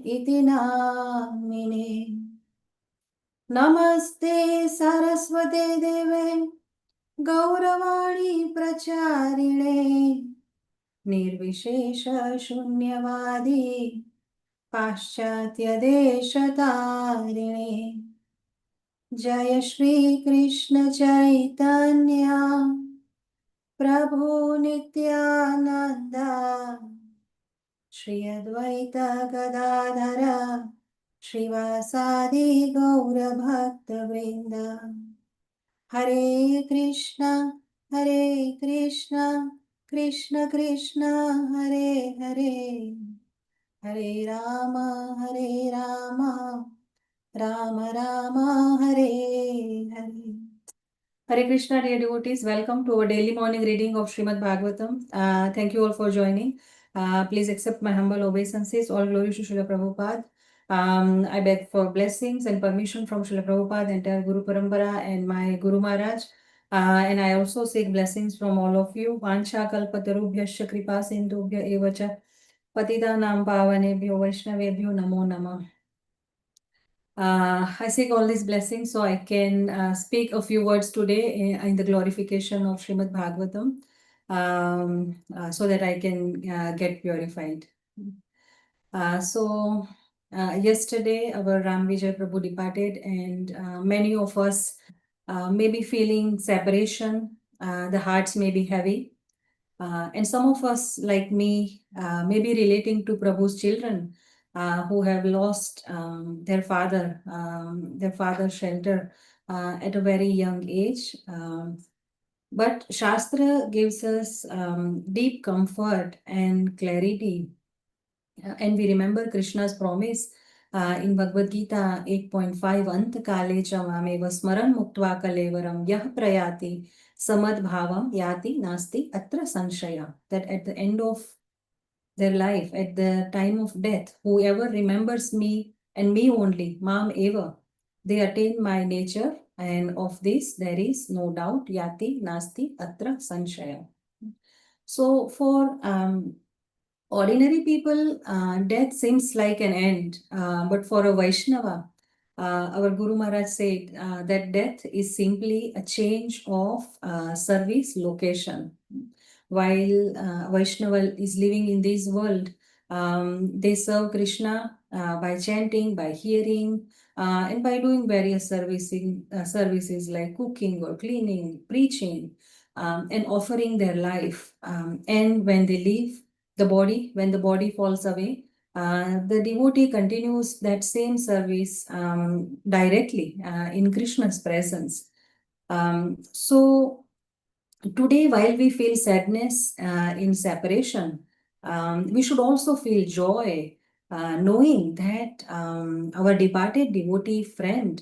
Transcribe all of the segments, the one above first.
इति नामिने। नमस्ते सरस्वते देवे गौरवाणी प्रचारिणे निर्विशेष शून्यवादी पाश्चात्य देशतारिणे। जय श्री कृष्ण चैतन्य प्रभु नित्यानंद श्री अद्वैत गदाधर श्रीवासादि गौर भक्त वृंद। हरे कृष्णा कृष्ण कृष्ण हरे हरे, हरे Ram Ram Ram Hare Hare. Hare Krishna, dear devotees, welcome to our daily morning reading of Srimad Bhagavatam. Thank you all for joining. Please accept my humble obeisances. All glory to Srila Prabhupada. I beg for blessings and permission from Srila Prabhupada, entire Guru Parampara, and my Guru Maharaj. And I also seek blessings from all of you. Vancha kalpatarubhyasya kripa sindhubhya evacha patitanam pavanebhyo vaishnavebhyo namo namah. I seek all these blessings so I can speak a few words today in the glorification of Srimad Bhagavatam, so that I can get purified. Yesterday our Ram Vijay Prabhu departed, and many of us may be feeling separation. The hearts may be heavy. And some of us, like me, may be relating to Prabhu's children who have lost their father's shelter at a very young age. But Shastra gives us deep comfort and clarity. And we remember Krishna's promise in Bhagavad Gita 8.5, Ant kale chamameva smaran muktva kalevaram yah prayati samadbhavam yati nasti atra sanshaya. That at the end of their life, at the time of death, whoever remembers me and me only, mam eva, they attain my nature, and of this there is no doubt, yati nasti atra sanshaya. So for ordinary people, death seems like an end, but for a Vaishnava, our Guru Maharaj said that death is simply a change of service location. While Vaishnava is living in this world, they serve Krishna by chanting, by hearing, and by doing various services like cooking or cleaning, preaching, and offering their life. And when they leave the body, when the body falls away, the devotee continues that same service directly in Krishna's presence. So today, while we feel sadness in separation, we should also feel joy, knowing that our departed devotee friend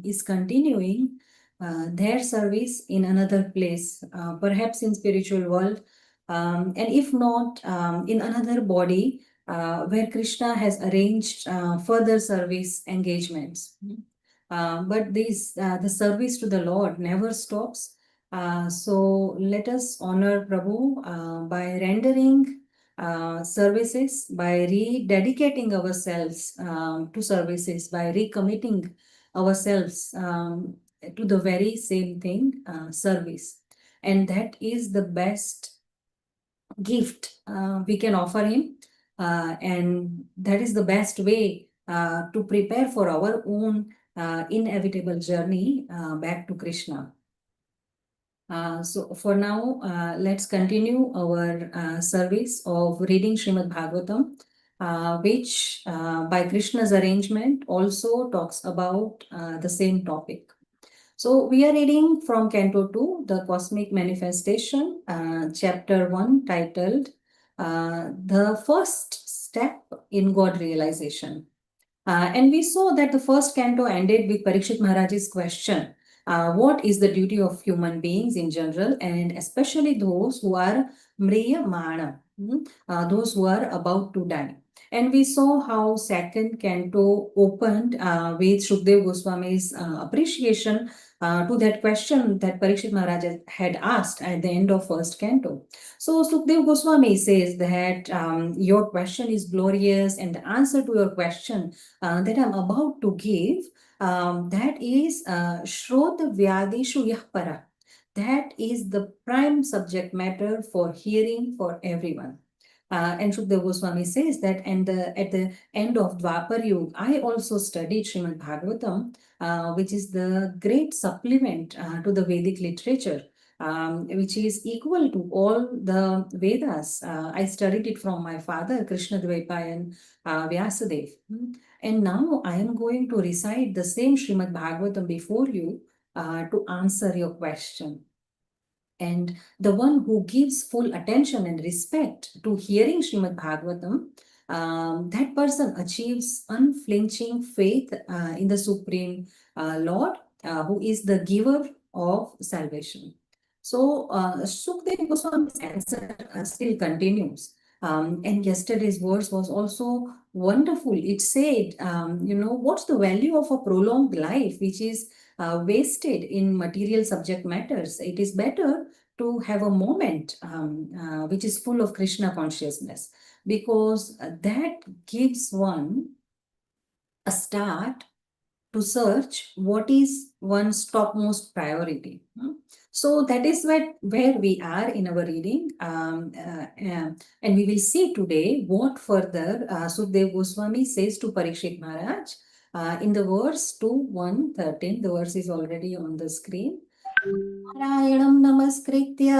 is continuing their service in another place, perhaps in spiritual world, and if not, in another body where Krishna has arranged further service engagements. But the service to the Lord never stops. So let us honor Prabhu by rendering services, by rededicating ourselves to services, by recommitting ourselves to the very same thing, service. And that is the best gift we can offer him. And that is the best way to prepare for our own inevitable journey back to Krishna. So for now, let's continue our service of reading Srimad Bhagavatam, which by Krishna's arrangement also talks about the same topic. So we are reading from Canto 2, the Cosmic Manifestation, chapter 1, titled The First Step in God Realization. And we saw that the first canto ended with Parikshit Maharaj's question. What is the duty of human beings in general, and especially those who are mriyamana, those who are about to die? And we saw how second canto opened with Shukdev Goswami's appreciation to that question that Parikshit Maharaj had asked at the end of first canto. So Shukdev Goswami says that your question is glorious, and the answer to your question that I'm about to give, that is Shrota Vyadishu Yahpara. That is the prime subject matter for hearing for everyone. And Shukdev Goswami says that, and at the end of Dwapar Yuga, I also studied Srimad Bhagavatam, which is the great supplement to the Vedic literature, which is equal to all the Vedas. I studied it from my father, Krishna Dvaipayan Vyasadev. And now I am going to recite the same Srimad Bhagavatam before you to answer your question. And the one who gives full attention and respect to hearing Srimad Bhagavatam, that person achieves unflinching faith in the Supreme Lord, who is the giver of salvation. So, Sukdev Goswami's answer still continues. And yesterday's verse was also wonderful. It said, what's the value of a prolonged life which is wasted in material subject matters? It is better to have a moment which is full of Krishna consciousness, because that gives one a start to search what is one's topmost priority. So that is where we are in our reading, and we will see today what further Sukdev Goswami says to Parikshit Maharaj in the verse 2:113. The verse is already on the screen. नारायणं नमस्कृत्य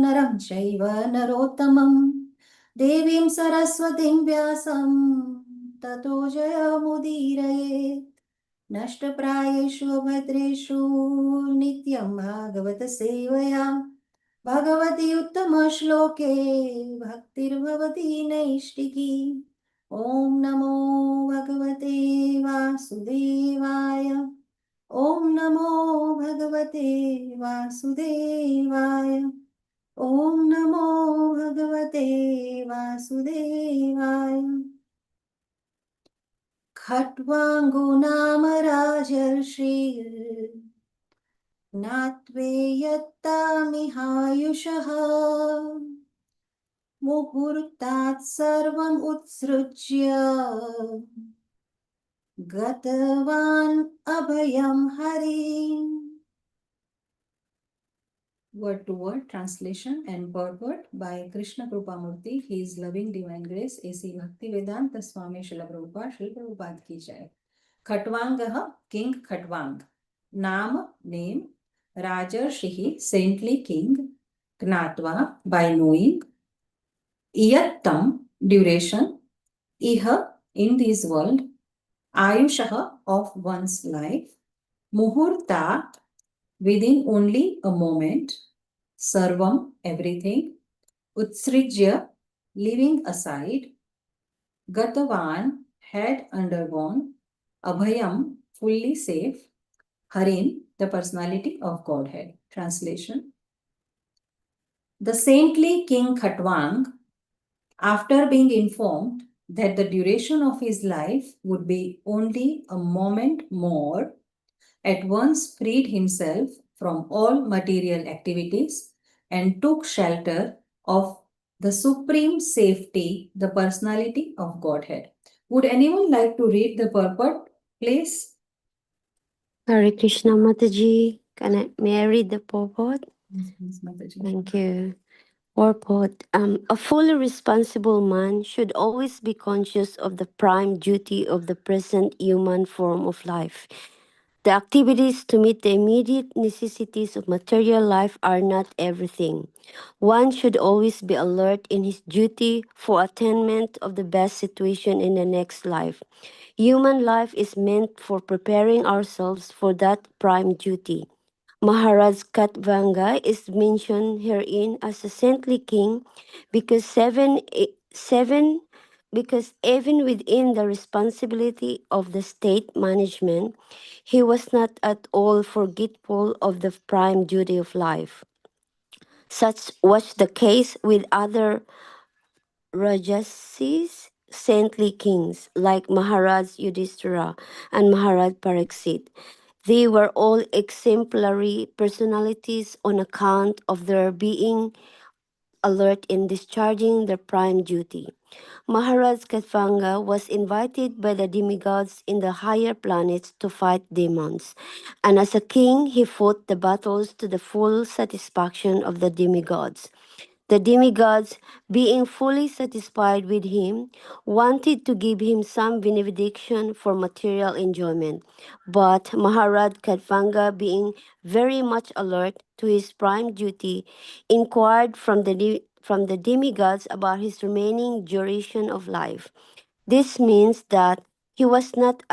नरं चैव नरोत्तमं देवीं सरस्वतीं व्यासं ततो जयमुदीरयेत् नष्टप्रायेषु भद्रेषु नित्यं भागवत सेवया भगवति उत्तमश्लोके भक्तिर्भवति नैष्टिकी ॐ नमो भगवते वासुदेवाय ॐ नमो भगवते वासुदेवाय ॐ नमो भगवते वासुदेवाय खट्वाङ्गो नाम राजर्षि नात्वेयत्तामिहायुषः मुहूर्तात् सर्वम् उत्सृज्य गतवान् अभयं हरिम्. Word to word translation and purport by Krishna Krupamurti, His Loving Divine Grace, A.C. Bhaktivedanta Swami Srila Prabhupada, Srila Prabhupada ki jai. Khatwangah, King Khatwang. Naam, name. Rajarshihi, saintly king. Gnatva, by knowing. Iyattam, duration. Iha, in this world. Ayushaha, of one's life. Muhurtat, within only a moment. Sarvam, everything. Utsrijya, leaving aside. Gatavan, had undergone. Abhayam, fully safe. Harin, the personality of Godhead. Translation. The saintly King Khatwang, after being informed that the duration of his life would be only a moment more, at once freed himself from all material activities and took shelter of the supreme safety, the personality of Godhead. Would anyone like to read the purport, please? Hare Krishna, Mataji. May I read the purport? Yes, please, Mataji. Thank you. Purport. A fully responsible man should always be conscious of the prime duty of the present human form of life. The activities to meet the immediate necessities of material life are not everything. One should always be alert in his duty for attainment of the best situation in the next life. Human life is meant for preparing ourselves for that prime duty. Maharaj Katvanga is mentioned herein as a saintly king because because even within the responsibility of the state management, he was not at all forgetful of the prime duty of life. Such was the case with other Rajasis saintly kings like Maharaj Yudhishthira and Maharaj Pariksit. They were all exemplary personalities on account of their being alert in discharging their prime duty. Maharaj Katvanga was invited by the demigods in the higher planets to fight demons, and as a king, he fought the battles to the full satisfaction of the demigods. The demigods, being fully satisfied with him, wanted to give him some benediction for material enjoyment. But Maharaj Kadvanga, being very much alert to his prime duty, inquired from the demigods about his remaining duration of life. This means that he was not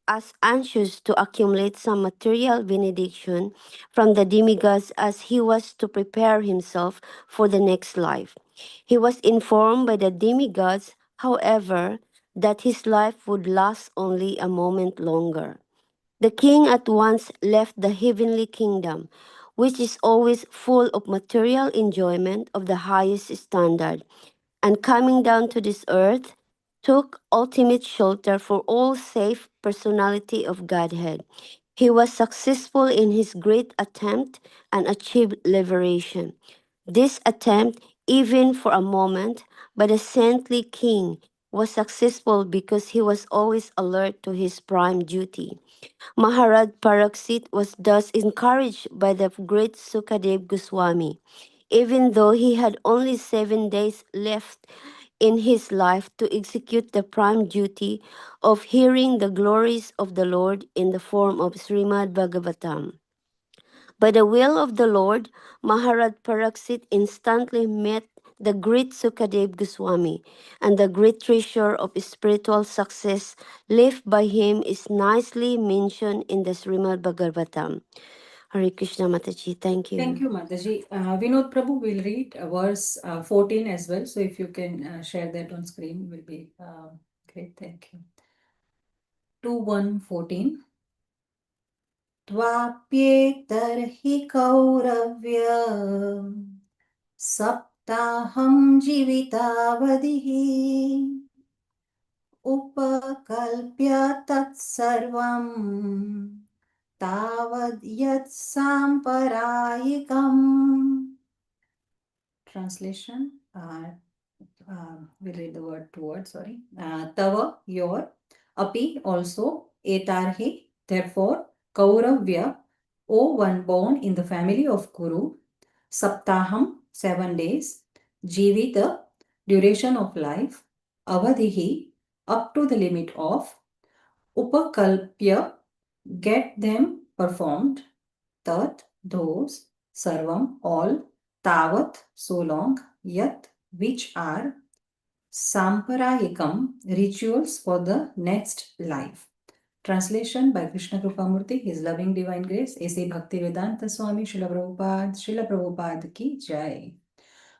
as anxious to accumulate some material benediction from the demigods as he was to prepare himself for the next life. He was informed by the demigods, however, that his life would last only a moment longer. The king at once left the heavenly kingdom, which is always full of material enjoyment of the highest standard, and coming down to this earth, took ultimate shelter for all safe personality of Godhead. He was successful in his great attempt and achieved liberation. This attempt, even for a moment, by the saintly king, was successful because he was always alert to his prime duty. Maharaj Paraksit was thus encouraged by the great Sukadev Goswami. Even though he had only 7 days left in his life to execute the prime duty of hearing the glories of the Lord in the form of Srīmad Bhāgavatam. By the will of the Lord, Maharaj Paraksit instantly met the great Sukadev Goswami, and the great treasure of spiritual success left by him is nicely mentioned in the Srimad Bhagavatam. Hare Krishna Mataji, thank you. Thank you, Mataji. Vinod Prabhu will read verse 14 as well. So if you can share that on screen, will be great. Thank you. 2:1:14. त्वाप्येतर्हि कौरव्य सप्ताहं जीवितावधिः उपकल्प्य तत्सर्वं तावद्यत् साम्परायिकम्. Translation. We'll read the word to word, sorry. Tava, your, api, also, etarhi, therefore, Kauravya, O one born in the family of Kuru, Saptaham, 7 days, Jivita, duration of life, Avadhihi, up to the limit of, Upakalpya, get them performed, Tat, those, Sarvam, all, Tavat, so long, Yat, which are Samparayikam, rituals for the next life. Translation by Krishna Krupamurti, His Loving Divine Grace, A.C. Bhaktivedanta Swami, Srila Prabhupada ki Jai.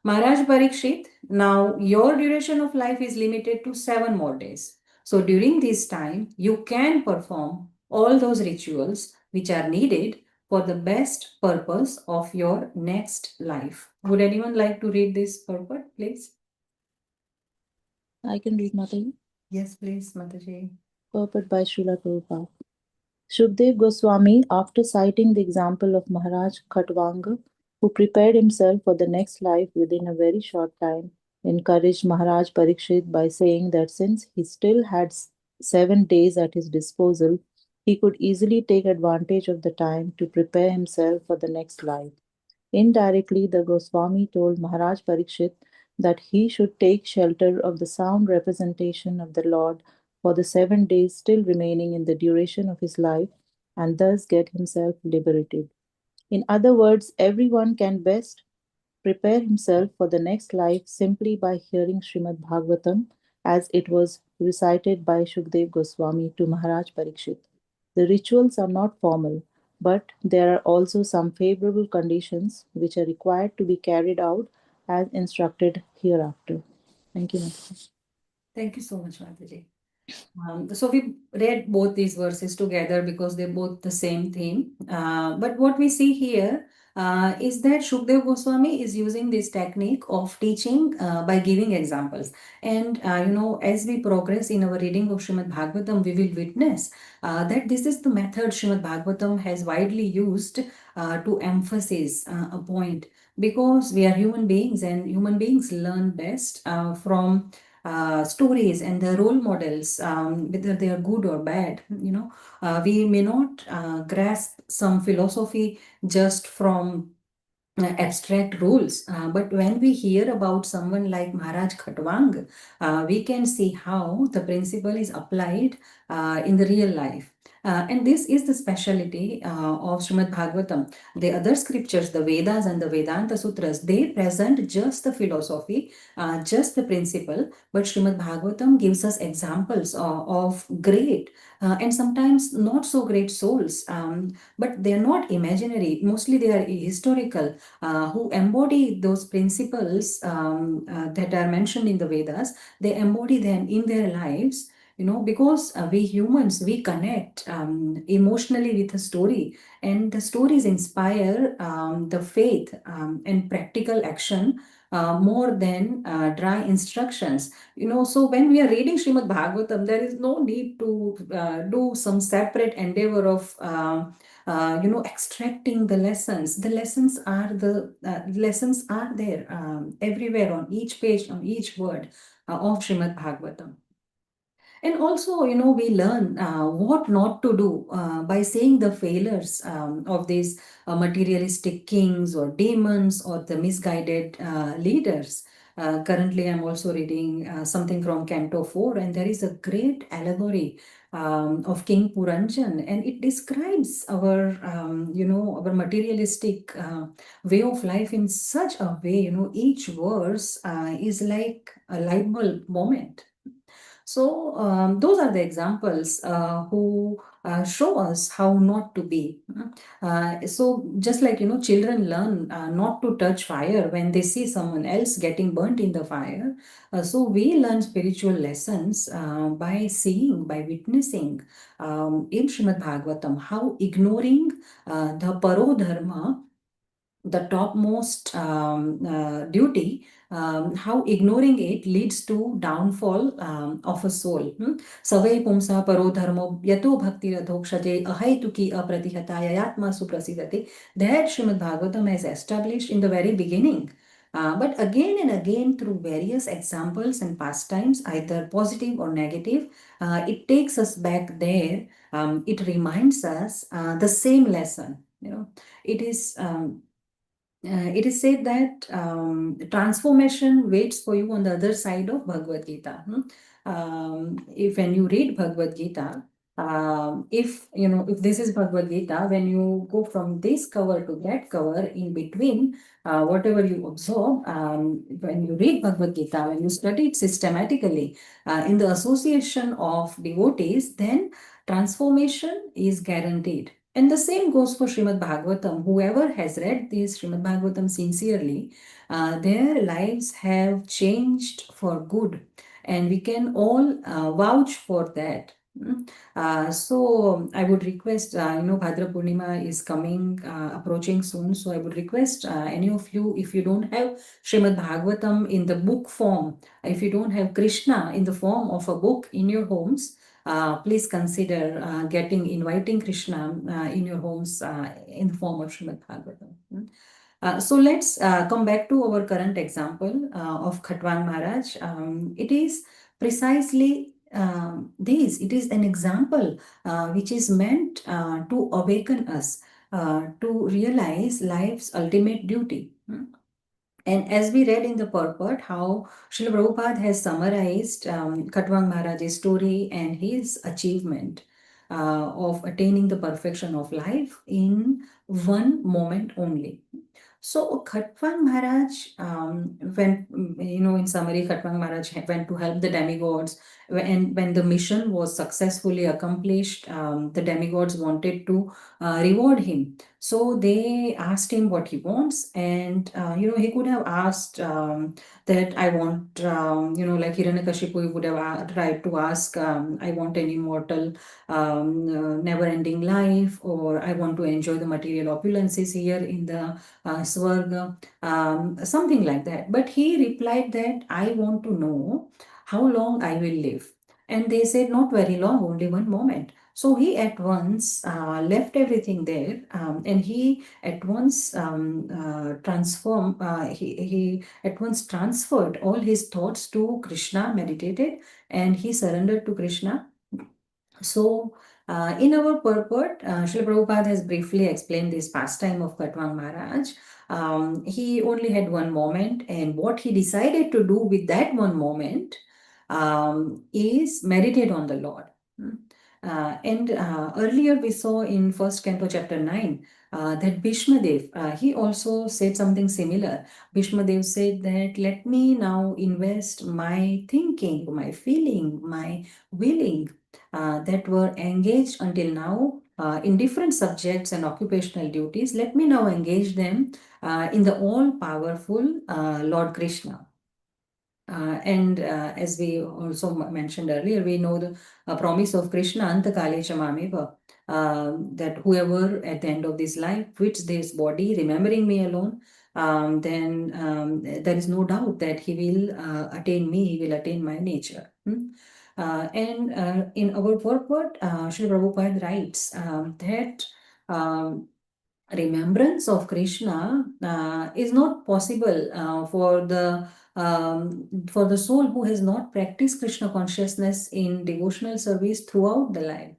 Maharaj Parikshit, now your duration of life is limited to 7 more days. So during this time, you can perform all those rituals which are needed for the best purpose of your next life. Would anyone like to read this purport, please? I can read, Mataji. Yes, please, Mataji. Purport by Srila Prabhupada. Shukdev Goswami, after citing the example of Maharaj Khatvanga, who prepared himself for the next life within a very short time, encouraged Maharaj Parikshit by saying that since he still had 7 days at his disposal, he could easily take advantage of the time to prepare himself for the next life. Indirectly, the Goswami told Maharaj Parikshit that he should take shelter of the sound representation of the Lord for the 7 days still remaining in the duration of his life and thus get himself liberated. In other words, everyone can best prepare himself for the next life simply by hearing Srimad Bhagavatam as it was recited by Shukdev Goswami to Maharaj Parikshit. The rituals are not formal, but there are also some favorable conditions which are required to be carried out as instructed hereafter. Thank you, Mataji. Thank you so much, Mataji. So we read both these verses together because they're both the same theme. But what we see here, is that Shukdev Goswami is using this technique of teaching by giving examples. And, as we progress in our reading of Srimad Bhagavatam, we will witness that this is the method Srimad Bhagavatam has widely used to emphasize a point, because we are human beings and human beings learn best from stories and the role models, whether they are good or bad. We may not grasp some philosophy just from abstract rules. But when we hear about someone like Maharaj Khatwang, we can see how the principle is applied in the real life. And this is the speciality of Srimad Bhagavatam. The other scriptures, the Vedas and the Vedanta Sutras, they present just the philosophy, just the principle, but Srimad Bhagavatam gives us examples of great and sometimes not so great souls, but they are not imaginary. Mostly they are historical, who embody those principles that are mentioned in the Vedas. They embody them in their lives, because we humans, we connect emotionally with a story, and the stories inspire the faith and practical action more than dry instructions. So when we are reading Srimad Bhagavatam, there is no need to do some separate endeavor of extracting the lessons. The lessons are there everywhere, on each page, on each word of Srimad Bhagavatam. And also, we learn what not to do by seeing the failures of these materialistic kings or demons or the misguided leaders. Currently, I'm also reading something from Canto 4, and there is a great allegory of King Puranjan, and it describes our, our materialistic way of life in such a way, each verse is like a light bulb moment. So those are the examples who show us how not to be. So just like, children learn not to touch fire when they see someone else getting burnt in the fire. So we learn spiritual lessons by seeing, by witnessing in Srimad Bhagavatam how ignoring the parodharma, the topmost duty, how ignoring it leads to downfall of a soul. Savai pumsa paro dharmo yato bhakti radhokshaje ahaituki apratihata yayatma suprasidate. That Srimad Bhagavatam has established in the very beginning. But again and again, through various examples and pastimes, either positive or negative, it takes us back there. It reminds us the same lesson. It is. It is said that transformation waits for you on the other side of Bhagavad Gita. If when you read Bhagavad Gita, if this is Bhagavad Gita, when you go from this cover to that cover, in between, whatever you observe, when you read Bhagavad Gita, when you study it systematically in the association of devotees, then transformation is guaranteed. And the same goes for Srimad Bhagavatam. Whoever has read this Srimad Bhagavatam sincerely, their lives have changed for good. And we can all vouch for that. So I would request, Bhadra Purnima is coming, approaching soon. So I would request any of you, if you don't have Srimad Bhagavatam in the book form, if you don't have Krishna in the form of a book in your homes, please consider inviting Krishna in your homes in the form of Srimad Bhagavatam. So let's come back to our current example of Khatwang Maharaj. It is precisely this. It is an example which is meant to awaken us to realize life's ultimate duty. And as we read in the purport, how Srila Prabhupada has summarized Khatwang Maharaj's story and his achievement of attaining the perfection of life in one moment only. So Khatwang Maharaj, in summary, Khatwang Maharaj went to help the demigods. When the mission was successfully accomplished, the demigods wanted to reward him. So they asked him what he wants, and he could have asked that I want, like Hiranyakashipu, he would have tried to ask, I want an immortal, never-ending life, or I want to enjoy the material opulences here in the Swarga, something like that. But he replied that I want to know how long I will live. And they said, not very long, only one moment. So he at once left everything there, and he at once he at once transferred all his thoughts to Krishna, meditated, and he surrendered to Krishna. So, in our purport, Srila Prabhupada has briefly explained this pastime of Khatwang Maharaj. He only had one moment, and what he decided to do with that one moment is meditate on the Lord. And earlier we saw in first Canto chapter 9 that Bhishma Dev, he also said something similar. Bhishma Dev said that let me now invest my thinking, my feeling, my willing that were engaged until now in different subjects and occupational duties. Let me now engage them in the all-powerful Lord Krishna. And as we also mentioned earlier, we know the promise of Krishna, Antakale Chamameva, that whoever at the end of this life quits this body, remembering me alone, then there is no doubt that he will attain me, he will attain my nature. And in our purport, Srila Prabhupada writes that remembrance of Krishna is not possible for the soul who has not practiced Krishna consciousness in devotional service throughout the life.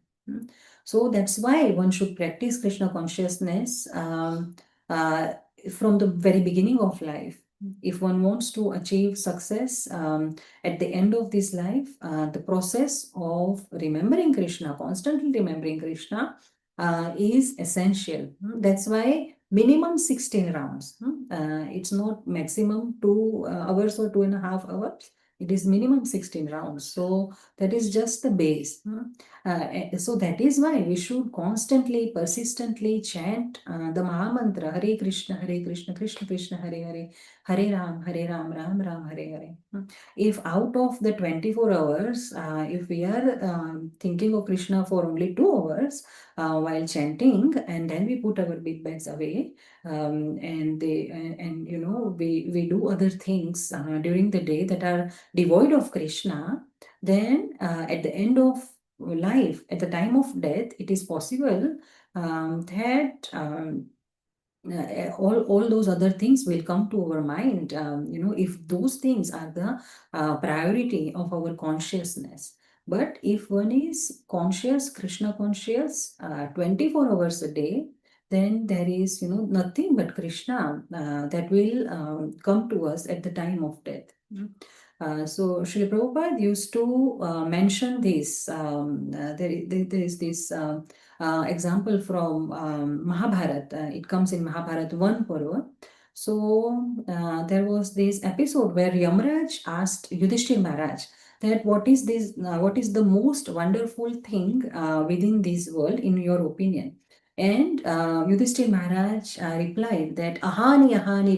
So that's why one should practice Krishna consciousness from the very beginning of life. If one wants to achieve success at the end of this life, the process of remembering Krishna, constantly remembering Krishna, is essential. That's why minimum 16 rounds. It's not maximum 2 hours or 2.5 hours. It is minimum 16 rounds. So that is just the base. So that is why we should constantly, persistently chant the Mahamantra, Hare Krishna, Krishna Krishna, Hare Hare, Hare Ram, Ram Ram, Hare Hare. If out of the 24 hours, if we are thinking of Krishna for only 2 hours while chanting, and then we put our big bags away, and we do other things during the day that are devoid of Krishna, then at the end of life, at the time of death, it is possible that all those other things will come to our mind, if those things are the priority of our consciousness. But if one is conscious, Krishna conscious, 24 hours a day, then there is, nothing but Krishna that will come to us at the time of death. So Srila Prabhupada used to mention this. There is this example from Mahabharata. It comes in Mahabharata 1 Parva. So there was this episode where Yamraj asked Yudhishthir Maharaj that what is the most wonderful thing within this world in your opinion? And Yudhishthir Maharaj replied that ahani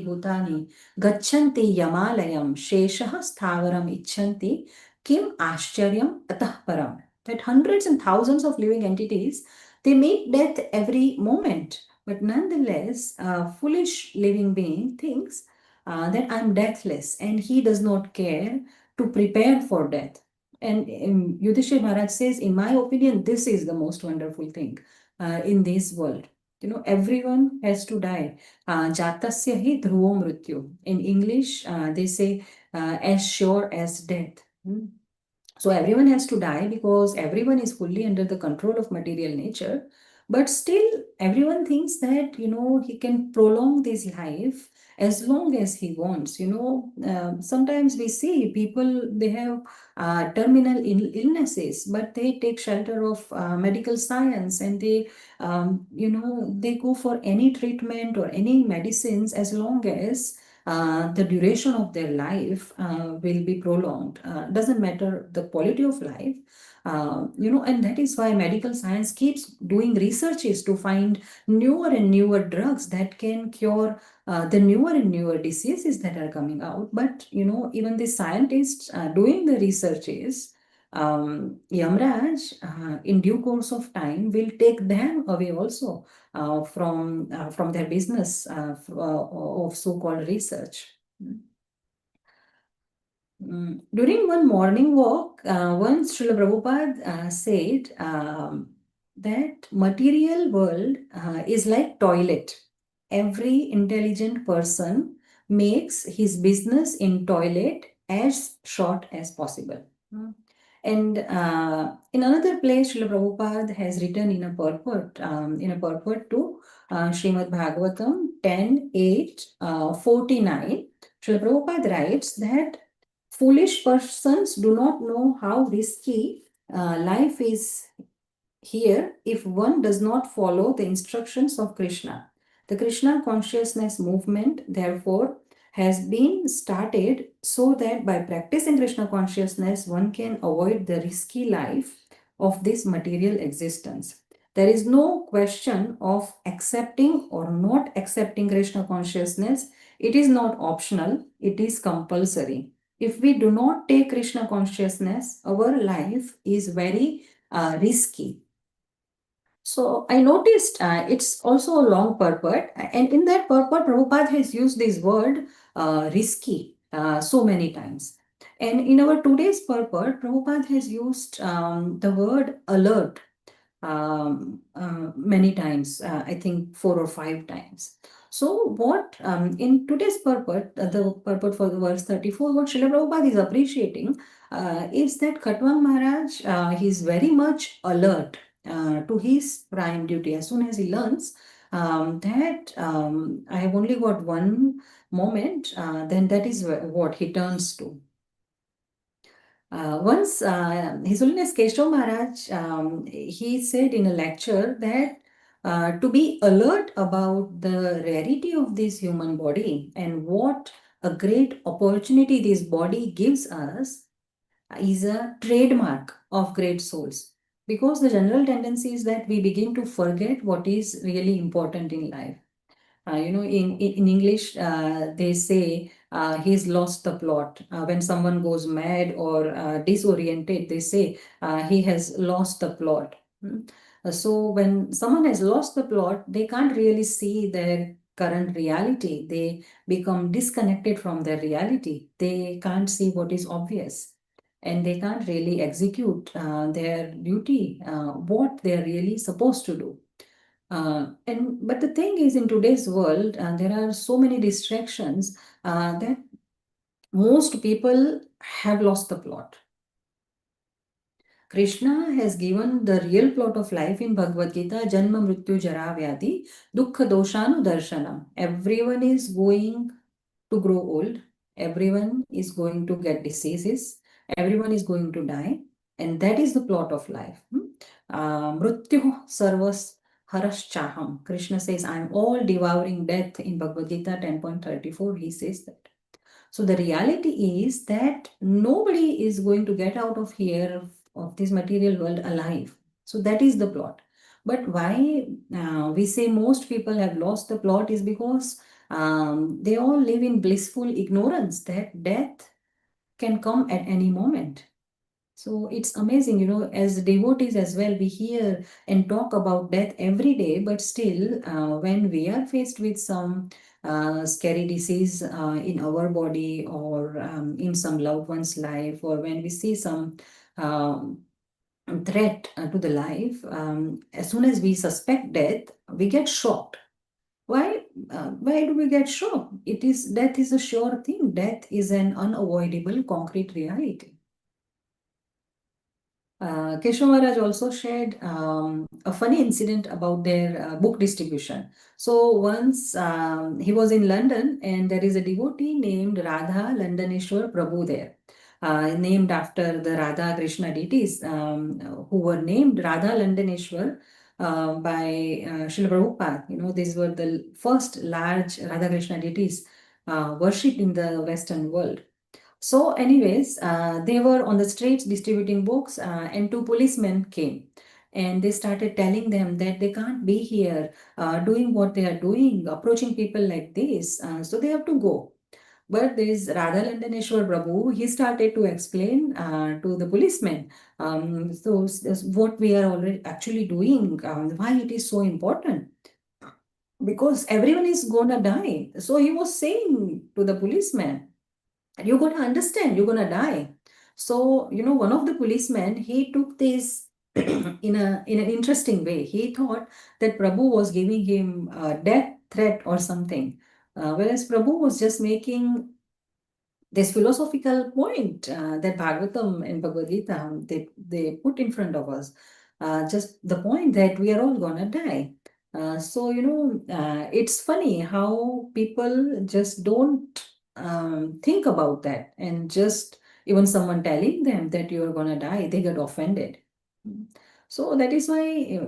bhutani gachanti yamalayam sheshah sthavaram icchanti kim ashcharyam atah param. That hundreds and thousands of living entities, they meet death every moment, but nonetheless, a foolish living being thinks that I'm deathless, and he does not care to prepare for death. And Yudhishthir Maharaj says, in my opinion, this is the most wonderful thing in this world. Everyone has to die. Jatasya hi dhruvo mrityu. In English, they say as sure as death. So everyone has to die because everyone is fully under the control of material nature. But still, everyone thinks that, he can prolong this life as long as he wants. Sometimes we see people, they have terminal illnesses, but they take shelter of medical science, and they go for any treatment or any medicines as long as the duration of their life will be prolonged. Doesn't matter the quality of life. And that is why medical science keeps doing researches to find newer and newer drugs that can cure the newer and newer diseases that are coming out. But, even the scientists doing the researches, Yamraj, in due course of time, will take them away also from their business of so-called research. During one morning walk, once Srila Prabhupada said that material world is like toilet. Every intelligent person makes his business in toilet as short as possible. And in another place, Srila Prabhupada has written in a purport to Srīmad Bhāgavatam 10:8-49. Srila Prabhupada writes that foolish persons do not know how risky life is here if one does not follow the instructions of Krishna. The Krishna consciousness movement, therefore, has been started so that by practicing Krishna consciousness, one can avoid the risky life of this material existence. There is no question of accepting or not accepting Krishna consciousness. It is not optional, it is compulsory. If we do not take Krishna consciousness, our life is very risky. So I noticed it's also a long purport, and in that purport, Prabhupada has used this word risky so many times. And in our today's purport, Prabhupada has used the word alert many times, I think 4 or 5 times. So what in today's purport, the purport for the verse 34, what Srila Prabhupada is appreciating is that Khatwang Maharaj, he is very much alert to his prime duty. As soon as he learns that I have only got one moment, then that is what he turns to. Once His Holiness Keshav Maharaj, he said in a lecture that to be alert about the rarity of this human body and what a great opportunity this body gives us is a trademark of great souls. Because the general tendency is that we begin to forget what is really important in life. In English, they say he's lost the plot. When someone goes mad or disoriented, they say he has lost the plot. So when someone has lost the plot, they can't really see their current reality. They become disconnected from their reality. They can't see what is obvious. And they can't really execute their duty, what they're really supposed to do. But the thing is, in today's world, there are so many distractions that most people have lost the plot. Krishna has given the real plot of life in Bhagavad Gita, Janma Mrityu Jara Vyadi, Dukkha Doshanu Darshanam. Everyone is going to grow old. Everyone is going to get diseases. Everyone is going to die. And that is the plot of life. Mrityu Sarvas Haraschaham. Krishna says, I am all devouring death in Bhagavad Gita 10.34. He says that. So the reality is that nobody is going to get out of here, of this material world, alive. So that is the plot. But why we say most people have lost the plot is because they all live in blissful ignorance that death can come at any moment. So it's amazing, as devotees as well, we hear and talk about death every day, but still, when we are faced with some scary disease in our body or in some loved one's life, or when we see some threat to the life, as soon as we suspect death, we get shocked. Why do we get shocked? Death is a sure thing. Death is an unavoidable concrete reality. Keshav Maharaj also shared a funny incident about their book distribution. So once he was in London, and there is a devotee named Radha Landaneshwar Prabhu there, named after the Radha Krishna deities who were named Radha Landaneshwar by Srila Prabhupada. These were the first large Radha Krishna deities worshipped in the Western world. So anyways, they were on the streets distributing books, and two policemen came. And they started telling them that they can't be here doing what they are doing, approaching people like this. So they have to go. But this Radha Landaneshwar Prabhu, he started to explain to the policemen, what we are already actually doing, why it is so important. Because everyone is gonna die. So he was saying to the policeman, you're gonna understand, you're gonna die. So, one of the policemen, he took this in an interesting way. He thought that Prabhu was giving him a death threat or something. Whereas Prabhu was just making this philosophical point that Bhagavatam and Bhagavad Gita, they put in front of us. Just the point that we are all gonna die. It's funny how people just don't think about that, and just even someone telling them that you're gonna die, they get offended. So that is why,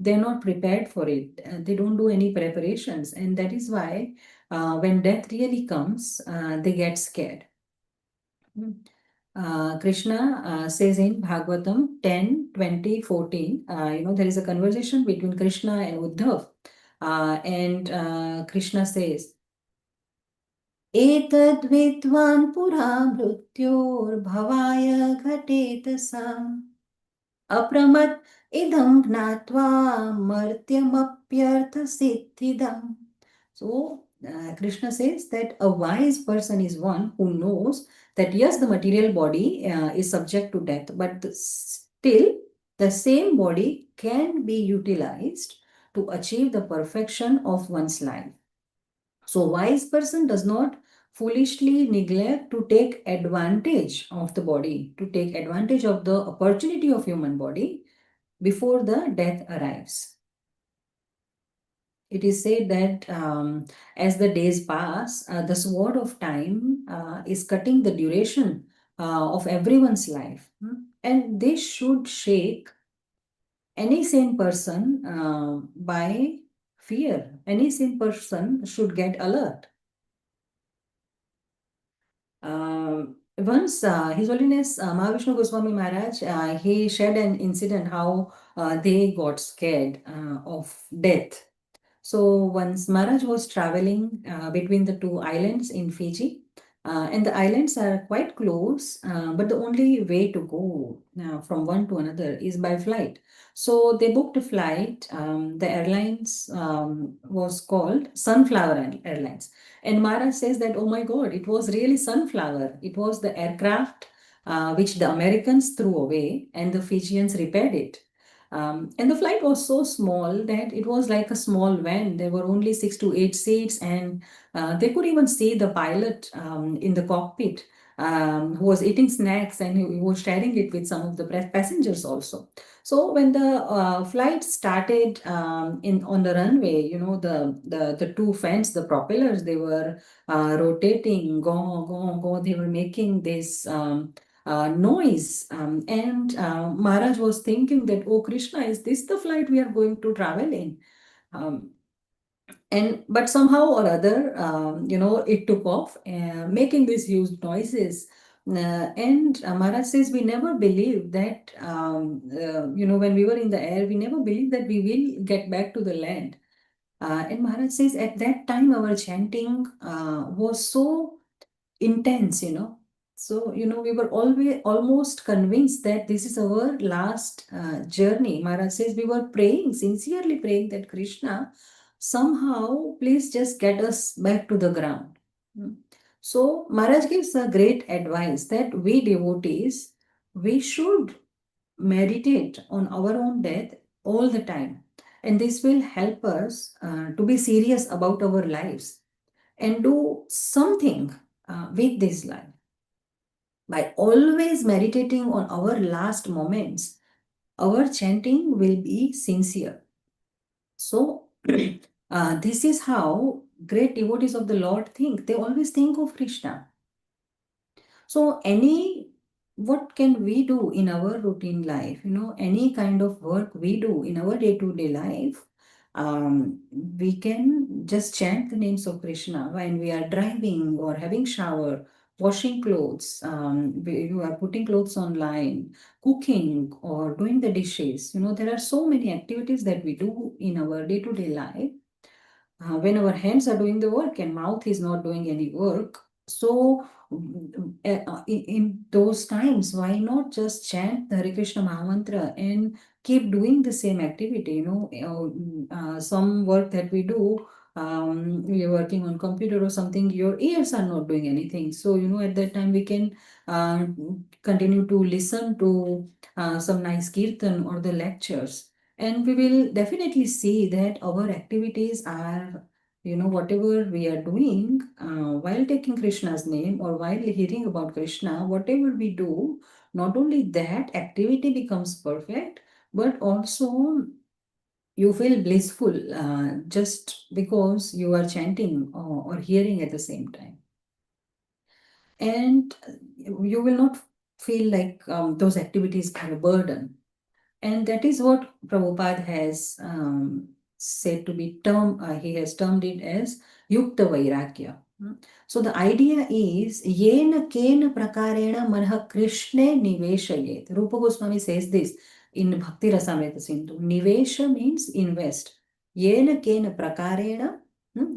they're not prepared for it. They don't do any preparations, and that is why when death really comes, they get scared. Krishna says in Bhagavatam 10, 20, 14, there is a conversation between Krishna and Uddhav. And Krishna says, Etad vidvan pura mrityorbhavaya ghatet sam apramat idam gnatva martyamapyartha siddhidam. So Krishna says that a wise person is one who knows that yes, the material body is subject to death, but still the same body can be utilized to achieve the perfection of one's life. So wise person does not foolishly neglect to take advantage of the body, to take advantage of the opportunity of human body before the death arrives. It is said that as the days pass, the sword of time is cutting the duration of everyone's life. And this should shake any sane person by fear. Any sane person should get alert. Once His Holiness Mahavishnu Goswami Maharaj, he shared an incident how they got scared of death. So once Maharaj was traveling between the two islands in Fiji, and the islands are quite close, but the only way to go from one to another is by flight. So they booked a flight. The airlines was called Sunflower Airlines. And Maharaj says that, oh my God, it was really Sunflower. It was the aircraft which the Americans threw away and the Fijians repaired it. And the flight was so small that it was like a small van. There were only 6 to 8 seats, and they could even see the pilot in the cockpit who was eating snacks, and he was sharing it with some of the passengers also. So when the flight started on the runway, the two fans, the propellers, they were rotating, go, go, go. They were making this noise. And Maharaj was thinking that, oh Krishna, is this the flight we are going to travel in? But somehow or other, it took off, making these huge noises. And Maharaj says we never believed that, when we were in the air, we never believed that we will get back to the land. And Maharaj says at that time our chanting was so intense. So, we were always almost convinced that this is our last journey. Maharaj says we were praying, sincerely praying that Krishna, somehow, please just get us back to the ground. So, Maharaj gives a great advice that we devotees, we should meditate on our own death all the time. And this will help us to be serious about our lives and do something with this life. By always meditating on our last moments, our chanting will be sincere. So, this is how great devotees of the Lord think. They always think of Krishna. So, what can we do in our routine life? Any kind of work we do in our day-to-day life, we can just chant the names of Krishna when we are driving or having shower washing clothes, you are putting clothes online, cooking, or doing the dishes. There are so many activities that we do in our day-to-day life when our hands are doing the work and mouth is not doing any work. So in those times, why not just chant the Hare Krishna Mahamantra and keep doing the same activity? Some work that we do, we are working on computer or something, your ears are not doing anything. So, at that time we can continue to listen to some nice kirtan or the lectures. And we will definitely see that our activities are, whatever we are doing while taking Krishna's name or while hearing about Krishna, whatever we do, not only that activity becomes perfect, but also you feel blissful just because you are chanting or hearing at the same time. And you will not feel like those activities are a burden. And that is what Prabhupada has said to be he has termed it as Yukta Vairagya. So the idea is Yena Kena Prakarena Manha Krishne Niveshayet. Rupa Goswami says this in Bhakti Rasamrita Sindhu. Nivesha means invest. Yena Kena Prakarena,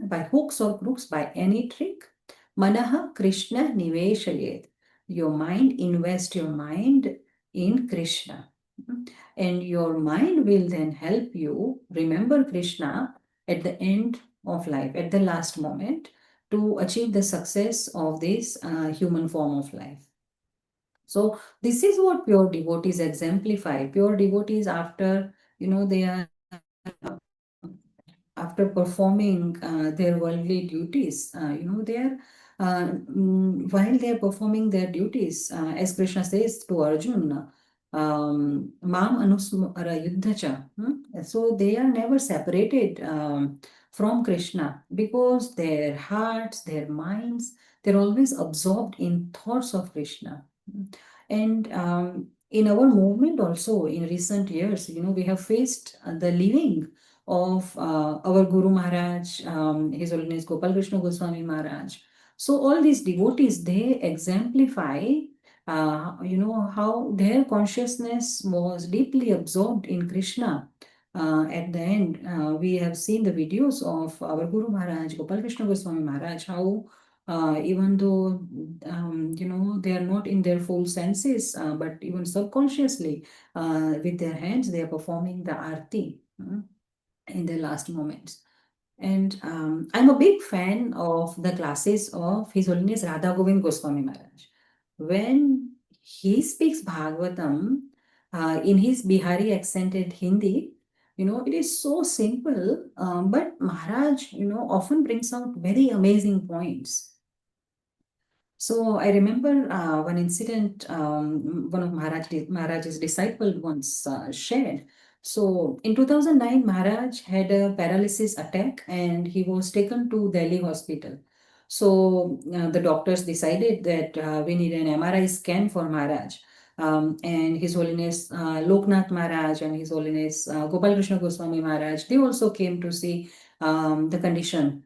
by hooks or crooks, by any trick. Manaha Krishna Niveshayet. Your mind, invest your mind in Krishna. And your mind will then help you remember Krishna at the end of life, at the last moment, to achieve the success of this human form of life. So this is what pure devotees exemplify. Pure devotees, after they are after performing their worldly duties, they are while they are performing their duties, as Krishna says to Arjuna, Mam Anusmara Yuddhacha. So they are never separated from Krishna because their hearts, their minds, they're always absorbed in thoughts of Krishna. And in our movement also in recent years, we have faced the living of our Guru Maharaj, His Holiness Gopal Krishna Goswami Maharaj. So all these devotees, they exemplify how their consciousness was deeply absorbed in Krishna. At the end, we have seen the videos of our Guru Maharaj, Gopal Krishna Goswami Maharaj, how even though, they are not in their full senses, but even subconsciously, with their hands, they are performing the arti in their last moments. And I'm a big fan of the classes of His Holiness Radha Govind Goswami Maharaj. When he speaks Bhagavatam in his Bihari accented Hindi, it is so simple, but Maharaj, often brings out very amazing points. So I remember one incident one of Maharaj's disciple once shared. So in 2009, Maharaj had a paralysis attack and he was taken to Delhi hospital. So the doctors decided that we need an MRI scan for Maharaj. And His Holiness Loknath Maharaj and His Holiness Gopal Krishna Goswami Maharaj, they also came to see the condition,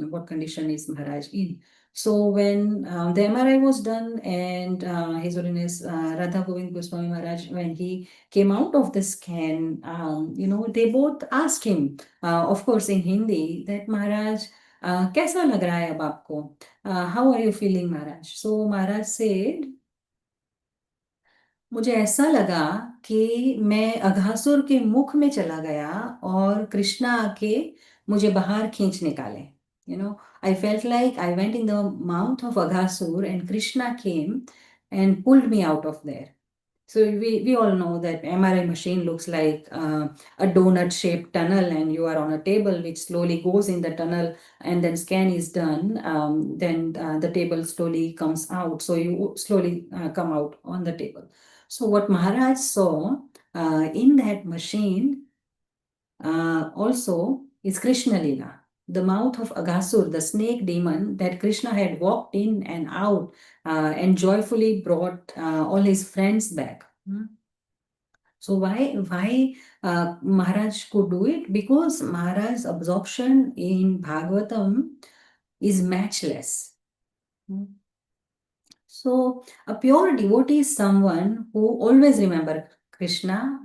what condition is Maharaj in. So when the MRI was done and His Holiness Radha Govind Goswami Maharaj, when he came out of the scan, they both asked him, of course in Hindi, that Maharaj, कैसा लग रहा है अब आपको? How are you feeling, Maharaj? So Maharaj said, मुझे ऐसा लगा कि मैं अघासुर के मुख में चला गया और कृष्णा आके मुझे बाहर खींच निकाले. I felt like I went in the mouth of Aghasur and Krishna came and pulled me out of there. So we all know that MRI machine looks like a donut-shaped tunnel, and you are on a table which slowly goes in the tunnel, and then scan is done. Then the table slowly comes out. So you slowly come out on the table. So what Maharaj saw in that machine also is Krishna Lila, the mouth of Aghasur, the snake demon that Krishna had walked in and out and joyfully brought all his friends back. So why Maharaj could do it? Because Maharaj's absorption in Bhagavatam is matchless. So a pure devotee is someone who always remember Krishna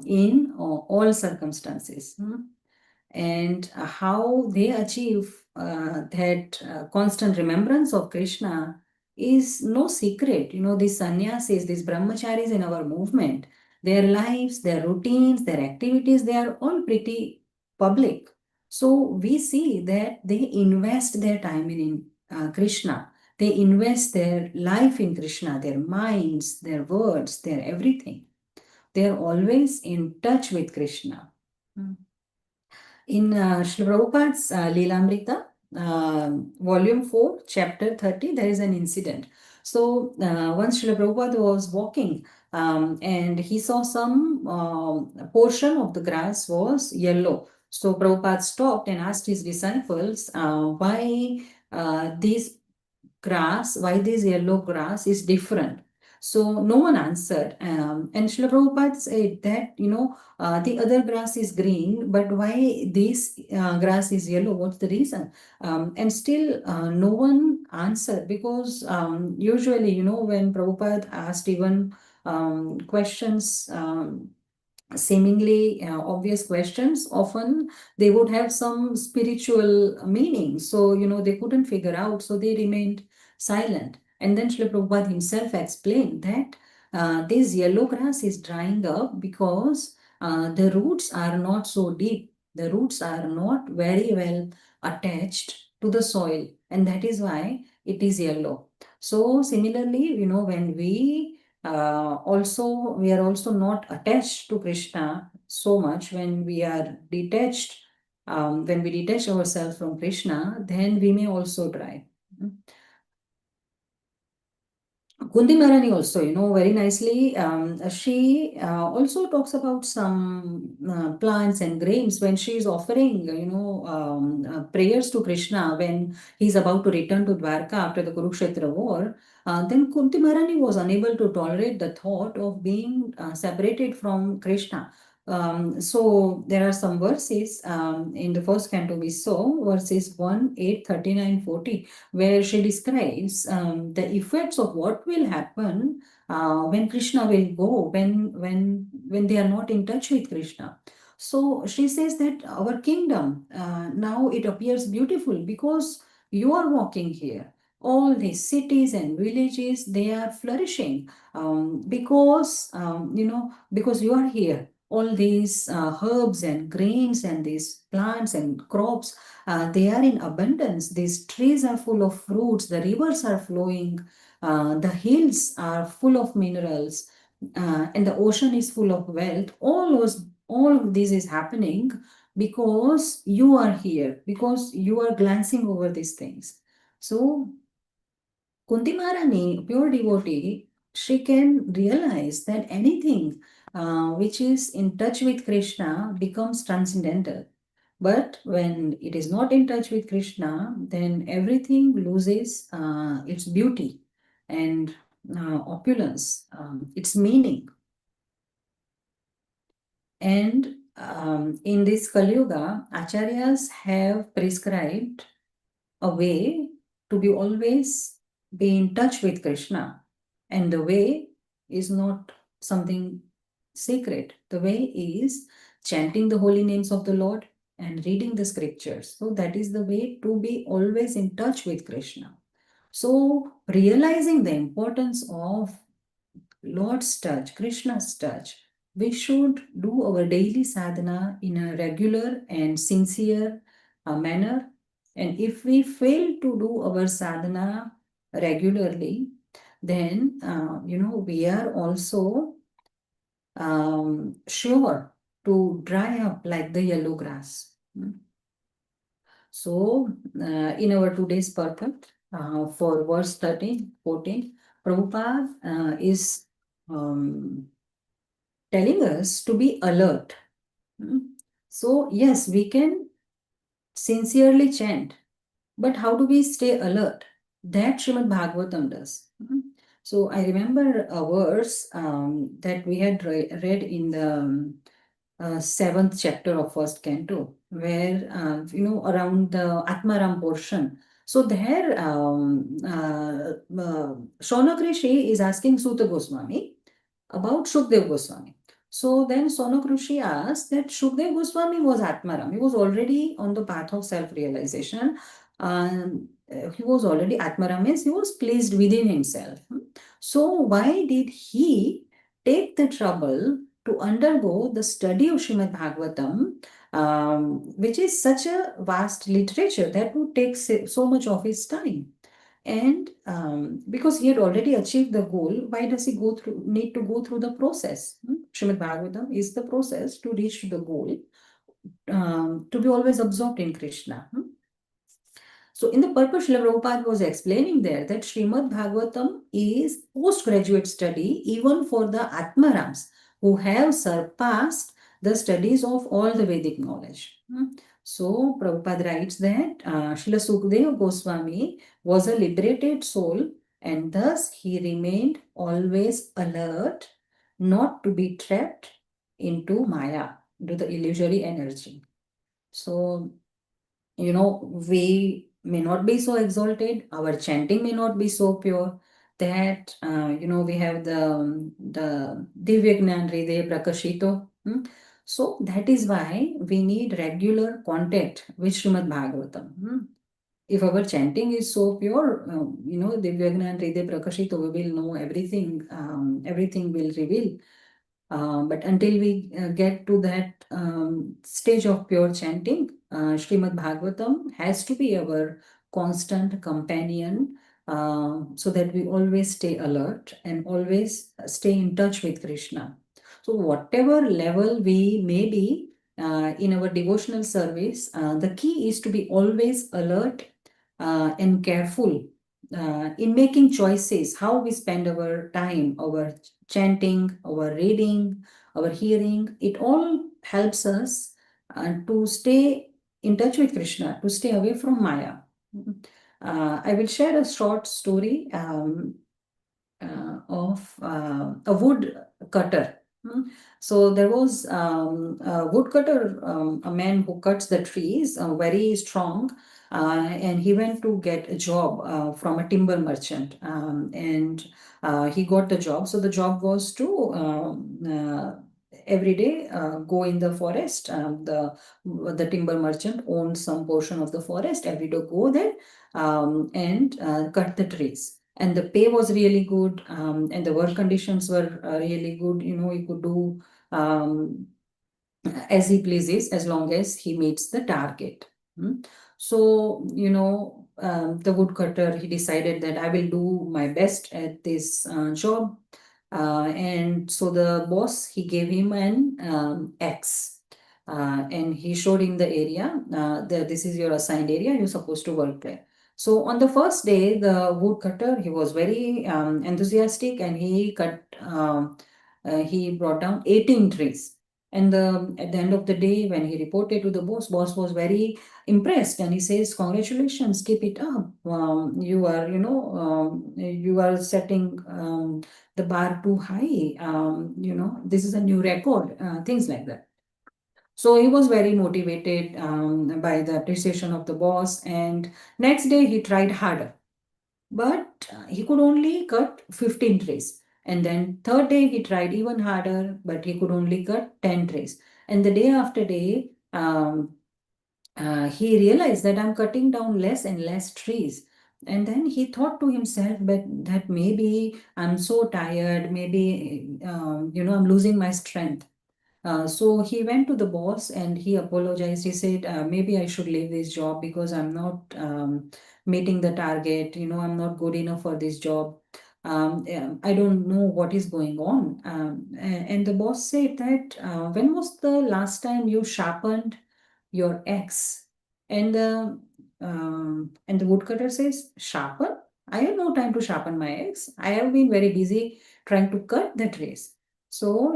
in all circumstances. And how they achieve that constant remembrance of Krishna is no secret. These sannyasis, these brahmacharis in our movement, their lives, their routines, their activities, they are all pretty public. So we see that they invest their time in Krishna. They invest their life in Krishna, their minds, their words, their everything. They are always in touch with Krishna. In Srila Prabhupada's Leelamrita, volume 4, chapter 30, there is an incident. So once Srila Prabhupada was walking and he saw some portion of the grass was yellow. So Prabhupada stopped and asked his disciples why this yellow grass is different. So no one answered. And Srila Prabhupada said that, the other grass is green, but why this grass is yellow? What's the reason? And still no one answered, because usually, when Prabhupada asked even questions, seemingly obvious questions, often they would have some spiritual meaning. So, they couldn't figure out, so they remained silent. And then Srila Prabhupada himself explained that this yellow grass is drying up because the roots are not so deep. The roots are not very well attached to the soil, and that is why it is yellow. So similarly, when we are also not attached to Krishna so much. When we are detached, when we detach ourselves from Krishna, then we may also dry. Kundi Maharani also, very nicely, she also talks about some plants and grains when she is offering, prayers to Krishna when he's about to return to Dwarka after the Kurukshetra war. Then Kunti Maharani was unable to tolerate the thought of being separated from Krishna. So there are some verses in the first canto we saw, verses 1, 8, 39, 40, where she describes the effects of what will happen when Krishna will go, when they are not in touch with Krishna. So she says that our kingdom, now it appears beautiful because you are walking here. All these cities and villages, they are flourishing because you are here. All these herbs and grains and these plants and crops, they are in abundance. These trees are full of fruits, the rivers are flowing, the hills are full of minerals, and the ocean is full of wealth. All of this is happening because you are here, because you are glancing over these things. So Kunti Maharani, pure devotee, she can realize that anything which is in touch with Krishna becomes transcendental. But when it is not in touch with Krishna, then everything loses its beauty and opulence, its meaning. And in this Kali Yuga, acharyas have prescribed a way to be always be in touch with Krishna. And the way is not something sacred. The way is chanting the holy names of the Lord and reading the scriptures. So that is the way to be always in touch with Krishna. So realizing the importance of Lord's touch, Krishna's touch, we should do our daily sadhana in a regular and sincere manner. And if we fail to do our sadhana regularly, then we are also sure to dry up like the yellow grass. So in our today's purport for verse 13, 14, Prabhupada is telling us to be alert. So yes, we can sincerely chant, but how do we stay alert? That Srimad Bhagavatam does. So I remember a verse that we had read in the 7th chapter of first canto, where around the Atmaram portion, So there, Shaunak Rishi is asking Suta Goswami about Shukdev Goswami. So then Shaunak Rishi asked that Shukdev Goswami was Atmaram. He was already on the path of self-realization. He was already Atmaram, means he was pleased within himself. So why did he take the trouble to undergo the study of Srimad Bhagavatam, which is such a vast literature that would take so much of his time? And because he had already achieved the goal, why does he need to go through the process? Srimad Bhagavatam is the process to reach the goal, to be always absorbed in Krishna. So in the purpose, Srila Prabhupada was explaining there that Srimad Bhagavatam is postgraduate study even for the Atmarams who have surpassed the studies of all the Vedic knowledge. So Prabhupada writes that Srila Sukadeva Goswami was a liberated soul, and thus he remained always alert not to be trapped into Maya, into the illusory energy. So, we may not be so exalted, our chanting may not be so pure that, we have the Divya Gnan Hridaya Prakashito. So that is why we need regular contact with Srimad Bhagavatam. If our chanting is so pure, Divya Gnan Hridaya Prakashito, we will know everything, everything will reveal. But until we get to that stage of pure chanting, Srimad Bhagavatam has to be our constant companion, so that we always stay alert and always stay in touch with Krishna. So whatever level we may be in our devotional service, the key is to be always alert and careful in making choices, how we spend our time, our chanting, our reading, our hearing. It all helps us to stay in touch with Krishna, to stay away from Maya. I will share a short story of a wood cutter. So there was a woodcutter, a man who cuts the trees, very strong, and he went to get a job from a timber merchant, and he got the job. So the job was to every day go in the forest. The timber merchant owned some portion of the forest. Every day go there and cut the trees. And the pay was really good, and the work conditions were really good. He could do as he pleases as long as he meets the target. So, the woodcutter, he decided that I will do my best at this job. And so the boss, he gave him an axe. And he showed him the area, this is your assigned area, you're supposed to work there. So on the first day, the woodcutter, he was very enthusiastic, and he he brought down 18 trees. And at the end of the day, when he reported to the boss was very impressed, and he says, "Congratulations, keep it up. You are, you are setting the bar too high. This is a new record." Things like that. So he was very motivated by the appreciation of the boss, and next day he tried harder, but he could only cut 15 trees. And then third day he tried even harder, but he could only cut 10 trees. And the day after day, he realized that I'm cutting down less and less trees. And then he thought to himself that maybe I'm so tired, maybe, I'm losing my strength. So he went to the boss and he apologized. He said, maybe I should leave this job because I'm not meeting the target. I'm not good enough for this job. I don't know what is going on. And the boss said that, when was the last time you sharpened your axe? And the woodcutter says, sharpen? I have no time to sharpen my axe. I have been very busy trying to cut the trees. So,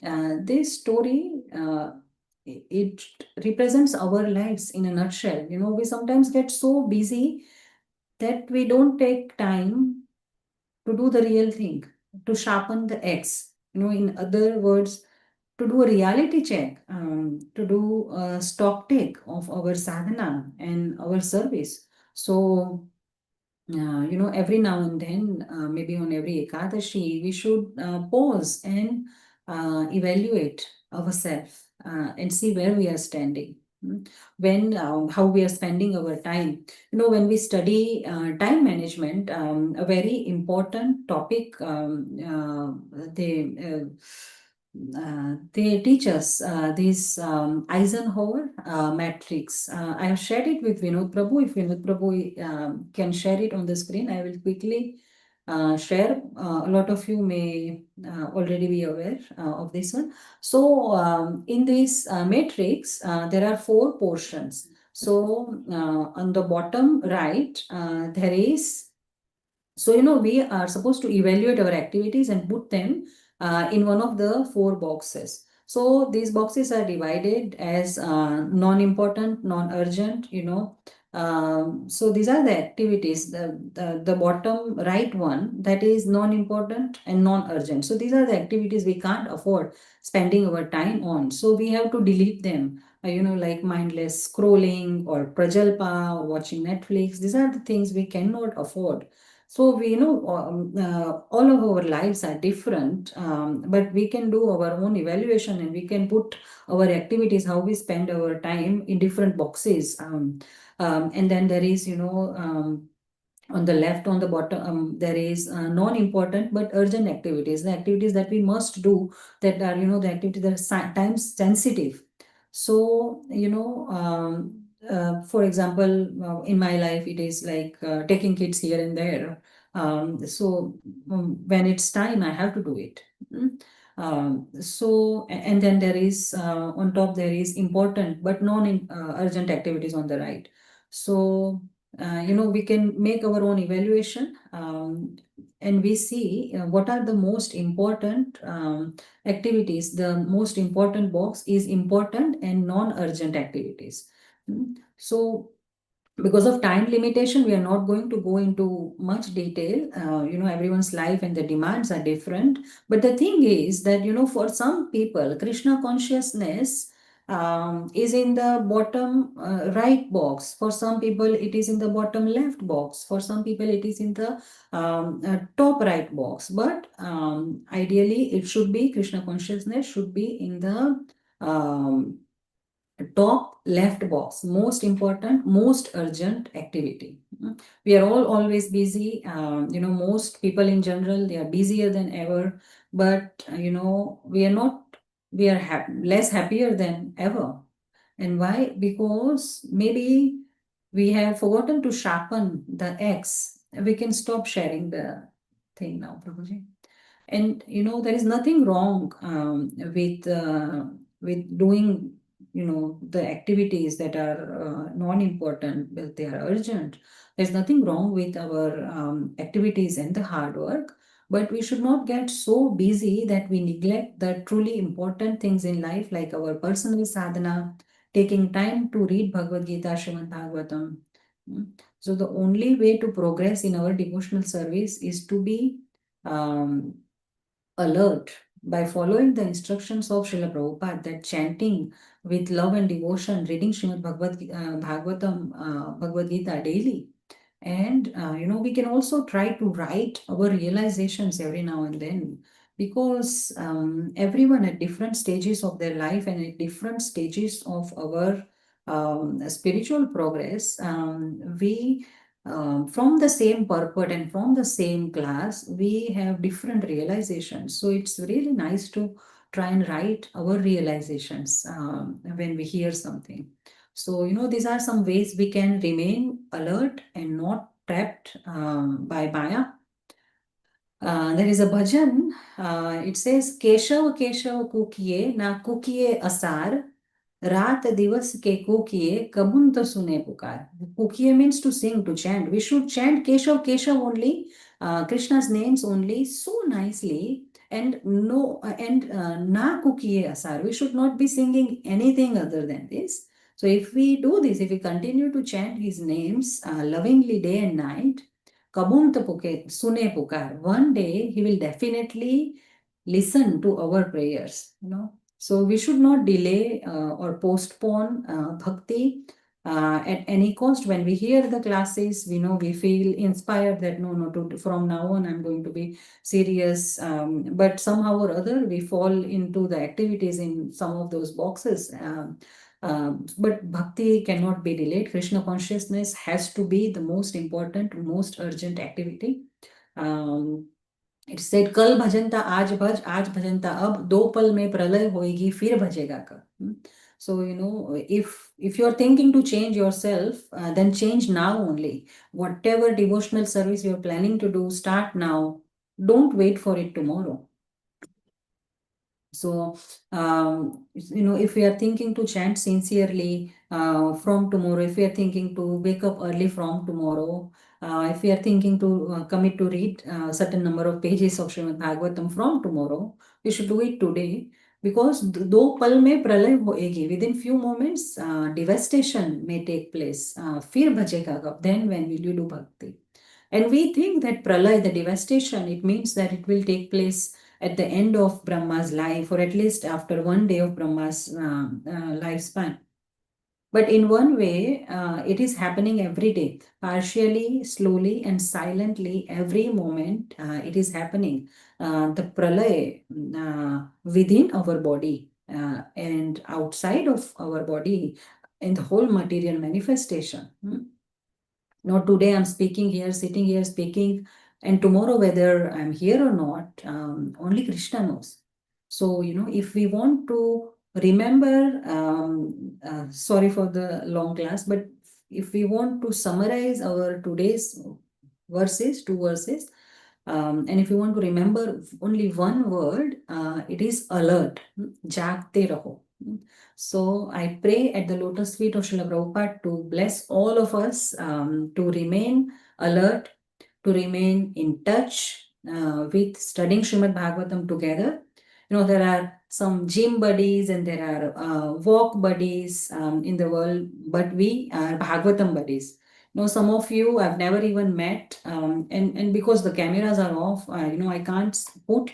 this story, it represents our lives in a nutshell. We sometimes get so busy that we don't take time to do the real thing, to sharpen the axe. In other words, to do a reality check, to do a stock take of our sadhana and our service. So, every now and then, maybe on every Ekadashi, we should pause and evaluate ourselves and see where we are standing. How we are spending our time. When we study time management, a very important topic, they teach us this Eisenhower matrix. I have shared it with Vinod Prabhu. If Vinod Prabhu can share it on the screen, I will quickly share. A lot of you may already be aware of this one. So in this matrix, there are 4 portions. So on the bottom right, there is, so we are supposed to evaluate our activities and put them in one of the 4 boxes. So these boxes are divided as non-important, non-urgent, so these are the activities, the bottom right one, that is non-important and non-urgent. So these are the activities we can't afford spending our time on. So we have to delete them, like mindless scrolling or prajalpa or watching Netflix. These are the things we cannot afford. So we know all of our lives are different, but we can do our own evaluation and we can put our activities, how we spend our time in different boxes. And then there is, on the left, on the bottom, there is non-important but urgent activities, the activities that we must do, that are, the activities that are time sensitive. So, for example, in my life, it is like taking kids here and there. So when it's time, I have to do it. And then there is, on top, there is important but non-urgent activities on the right. So, we can make our own evaluation, and we see what are the most important activities. The most important box is important and non-urgent activities. So because of time limitation, we are not going to go into much detail. Everyone's life and the demands are different. But the thing is that, for some people, Krishna consciousness is in the bottom right box. For some people, it is in the bottom left box. For some people, it is in the top right box. But ideally, it should be, Krishna consciousness should be in the top left box, most important, most urgent activity. We are all always busy. Most people in general, they are busier than ever, but we are not, we are less happier than ever. And why? Because maybe we have forgotten to sharpen the X. We can stop sharing the thing now, Prabhuji. And there is nothing wrong with doing the activities that are non-important, but they are urgent. There's nothing wrong with our activities and the hard work, but we should not get so busy that we neglect the truly important things in life, like our personal sadhana, taking time to read Bhagavad Gita, Srimad Bhagavatam. So the only way to progress in our devotional service is to be alert by following the instructions of Srila Prabhupada, that chanting with love and devotion, reading Srimad Bhagavatam, Bhagavad Gita daily. And, we can also try to write our realizations every now and then, because everyone at different stages of their life and at different stages of our spiritual progress, we from the same purport and from the same class, we have different realizations. So it's really nice to try and write our realizations when we hear something. So, these are some ways we can remain alert and not trapped by Maya. There is a bhajan. It says, Keshav Keshav kukiye na kukiye asar, Raat Divas ke kukiye kabun to sune pukar. Kukiye means to sing, to chant. We should chant Keshav Keshav only, Krishna's names only, so nicely. And na kukiye asar. We should not be singing anything other than this. So if we do this, if we continue to chant his names lovingly day and night, kabun to sune pukar. One day he will definitely listen to our prayers. So we should not delay or postpone bhakti. at any cost. When we hear the classes, we feel inspired that from now on I'm going to be serious. But somehow or other, we fall into the activities in some of those boxes. But bhakti cannot be delayed. Krishna consciousness has to be the most important, most urgent activity. It said, कल भजनता आज भज, आज भजनता अब, 2 पल में प्रलय होएगी, फिर भजेगा कब. So, if you're thinking to change yourself, then change now only. Whatever devotional service you're planning to do, start now. Don't wait for it tomorrow. So, if we are thinking to chant sincerely from tomorrow, if we are thinking to wake up early from tomorrow, if we are thinking to commit to read a certain number of pages of Srimad Bhagavatam from tomorrow, we should do it today. Because दो पल में प्रलय होएगी, within few moments devastation may take place. फिर बचेगा कब? Then when will you do bhakti? And we think that pralay, the devastation, it means that it will take place at the end of Brahma's life, or at least after one day of Brahma's lifespan. But in one way, it is happening every day, partially, slowly, and silently. Every moment, it is happening. The pralay within our body and outside of our body, in the whole material manifestation. Now, today I'm speaking here, sitting here speaking, and tomorrow, whether I'm here or not, only Krishna knows. So, if we want to remember, sorry for the long class, but if we want to summarize our today's verses, 2 verses, and if you want to remember only one word, it is alert. Jagte raho. So I pray at the lotus feet of Srila Prabhupada to bless all of us to remain alert, to remain in touch with studying Srimad Bhagavatam together. There are some gym buddies and there are walk buddies in the world, but we are Bhagavatam buddies. Some of you I've never even met, and because the cameras are off, I can't put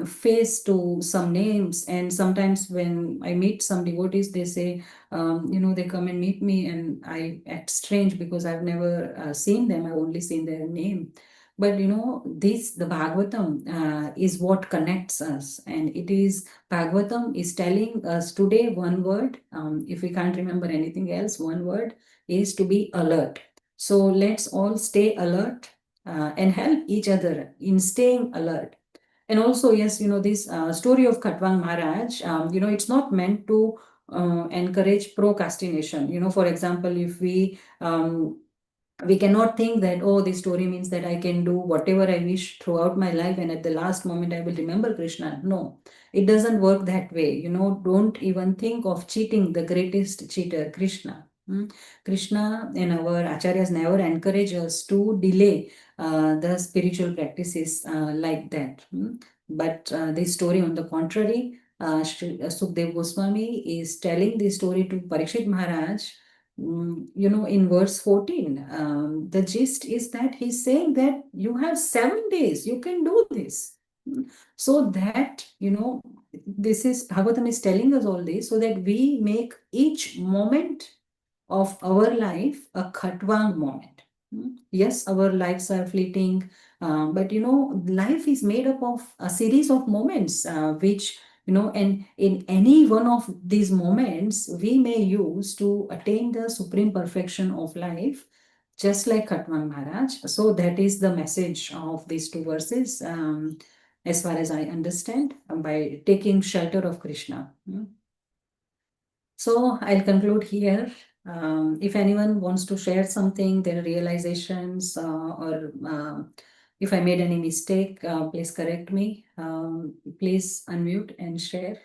face to some names. And sometimes when I meet some devotees, they say, they come and meet me and I act strange because I've never seen them. I've only seen their name. But the Bhagavatam is what connects us, and it is Bhagavatam is telling us today one word. If we can't remember anything else, one word is to be alert. So let's all stay alert and help each other in staying alert. And also, yes, this story of Khatwang Maharaj, it's not meant to encourage procrastination. For example, if we cannot think that, oh, this story means that I can do whatever I wish throughout my life and at the last moment I will remember Krishna. No, it doesn't work that way. Don't even think of cheating the greatest cheater, Krishna. Krishna and our acharyas never encourage us to delay the spiritual practices like that. But this story, on the contrary, Sukdev Goswami is telling this story to Parikshit Maharaj. In verse 14, the gist is that he's saying that you have 7 days, you can do this. So that, this is Bhagavatam is telling us all this so that we make each moment of our life a Khatwang moment. Yes, our lives are fleeting, but life is made up of a series of moments which and in any one of these moments we may use to attain the supreme perfection of life, just like Khatwang Maharaj. So that is the message of these 2 verses, as far as I understand, by taking shelter of Krishna. So I'll conclude here. If anyone wants to share something, their realizations, or if I made any mistake, please correct me. Please unmute and share.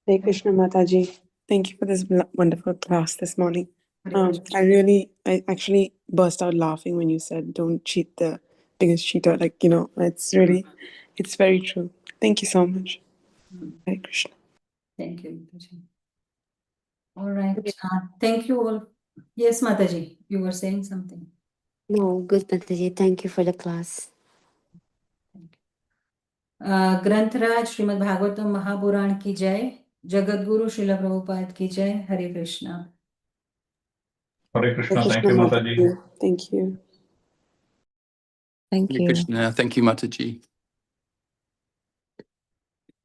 Hare Krishna, Mataji. Thank you for this wonderful class this morning. I actually burst out laughing when you said, don't cheat the biggest cheater. It's very true. Thank you so much. Hare Krishna. Thank you. All right. Thank you all. Yes, Mataji, you were saying something. No, good, Mataji. Thank you for the class. Grantaraj Srimad Bhagavatam Mahapuran ki jai. Jagadguru Srila Prabhupada ki jai. Hare Krishna. Hare Krishna. Hare Thank you, Krishna, Mataji. Thank you. Thank Hare you. Krishna. Thank you, Mataji.